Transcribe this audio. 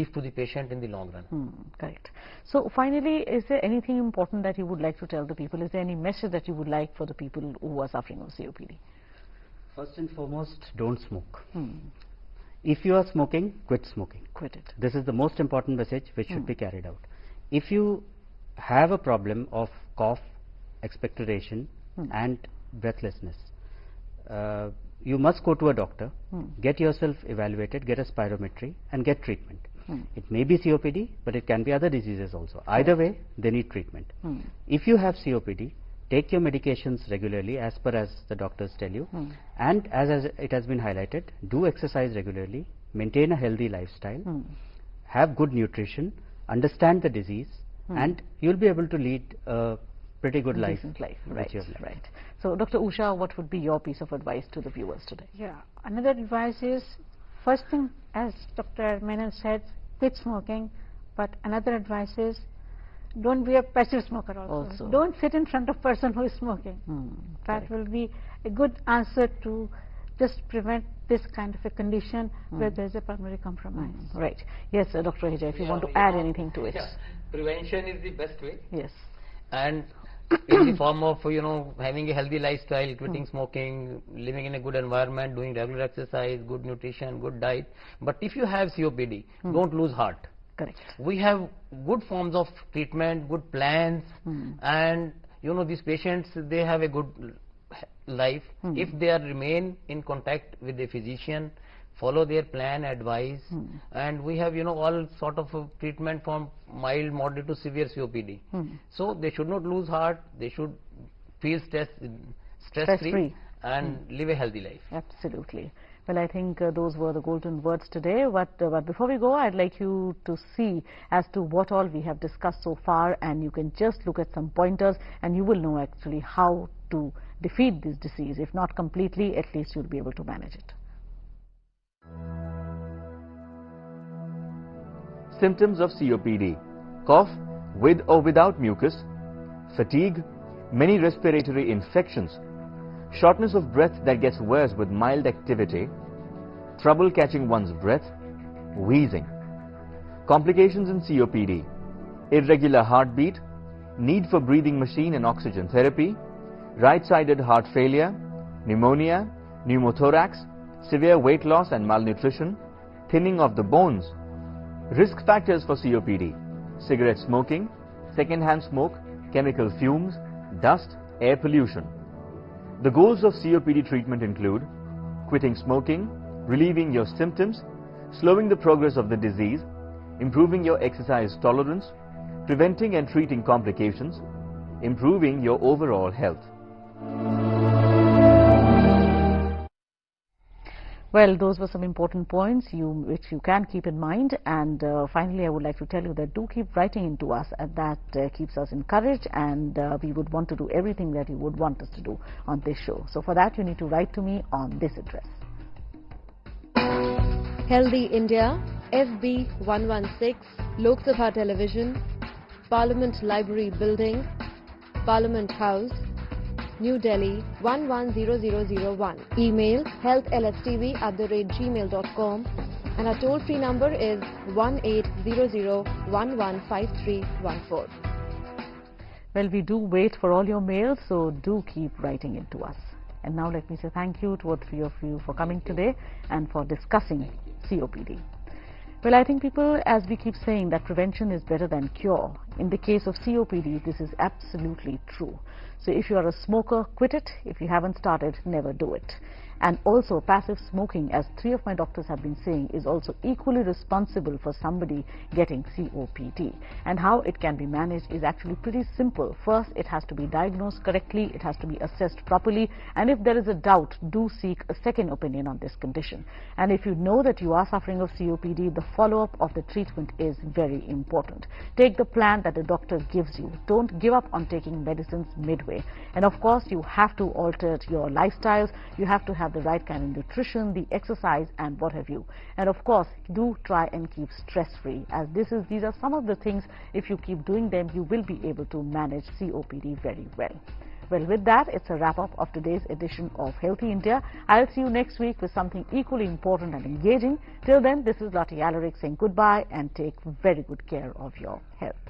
relief to the patient in the long run. Correct. So finally, is there anything important that you would like to tell the people? Is there any message that you would like for the people who are suffering of COPD? First and foremost, don't smoke. If you are smoking, quit smoking. Quit it. This is the most important message which should be carried out. If you have a problem of cough, expectoration and breathlessness, you must go to a doctor, get yourself evaluated, get a spirometry and get treatment. It may be COPD, but it can be other diseases also. Either way, they need treatment. If you have COPD, take your medications regularly as per as the doctors tell you, and as it has been highlighted, do exercise regularly, maintain a healthy lifestyle, have good nutrition, understand the disease, and you'll be able to lead a pretty good life. Right. So, Dr. Usha, what would be your piece of advice to the viewers today? Yeah, another advice is, first thing, as Dr. Menon said, quit smoking, but another advice is, don't be a passive smoker also. Don't sit in front of person who is smoking. That will be a good answer to just prevent this kind of a condition where there is a pulmonary compromise. Right. Yes, Dr. Hija, if you want to add anything to it. Prevention is the best way. Yes. And in the form of, having a healthy lifestyle, quitting smoking, living in a good environment, doing regular exercise, good nutrition, good diet. But if you have COPD, don't lose heart. Correct. We have good forms of treatment, good plans, and these patients, they have a good life if they remain in contact with the physician, follow their plan, advice, and we have all sort of treatment from mild, moderate to severe COPD. So they should not lose heart, they should feel stress-free and live a healthy life. Absolutely. Well, I think those were the golden words today. But before we go, I'd like you to see as to what all we have discussed so far, and you can just look at some pointers and you will know actually how to defeat this disease. If not completely, at least you'll be able to manage it. Symptoms of COPD: cough with or without mucus, fatigue, many respiratory infections, shortness of breath that gets worse with mild activity, trouble catching one's breath, wheezing. Complications in COPD: irregular heartbeat, need for breathing machine and oxygen therapy, right-sided heart failure, pneumonia, pneumothorax, severe weight loss and malnutrition, thinning of the bones. Risk factors for COPD: cigarette smoking, second-hand smoke, chemical fumes, dust, air pollution. The goals of COPD treatment include quitting smoking, relieving your symptoms, slowing the progress of the disease, improving your exercise tolerance, preventing and treating complications, improving your overall health. Well, those were some important points which you can keep in mind, and finally I would like to tell you that do keep writing into us, and that keeps us encouraged, and we would want to do everything that you would want us to do on this show. So for that you need to write to me on this address. Healthy India, FB 116, Lok Sabha Television, Parliament Library Building, Parliament House, New Delhi 110001. Email healthlstv@gmail.com, and our toll-free number is 1800115314. Well, we do wait for all your mails, so do keep writing into us. And now let me say thank you to all three of you for coming today and for discussing COPD. Well, I think people, as we keep saying, that prevention is better than cure. In the case of COPD, this is absolutely true. So if you are a smoker, quit it. If you haven't started, never do it. And also, passive smoking, as three of my doctors have been saying, is also equally responsible for somebody getting COPD. And how it can be managed is actually pretty simple. First, it has to be diagnosed correctly, it has to be assessed properly, and if there is a doubt, do seek a second opinion on this condition. And if you know that you are suffering of COPD, the follow-up of the treatment is very important. Take the plan that the doctor gives you. Don't give up on taking medicines midway. And of course, you have to alter your lifestyles. You have to have the right kind of nutrition, the exercise, and what have you. And of course, do try and keep stress-free, as these are some of the things, if you keep doing them, you will be able to manage COPD very well. Well, with that, it's a wrap-up of today's edition of Healthy India. I'll see you next week with something equally important and engaging. Till then, this is Lottie Alaric saying goodbye and take very good care of your health.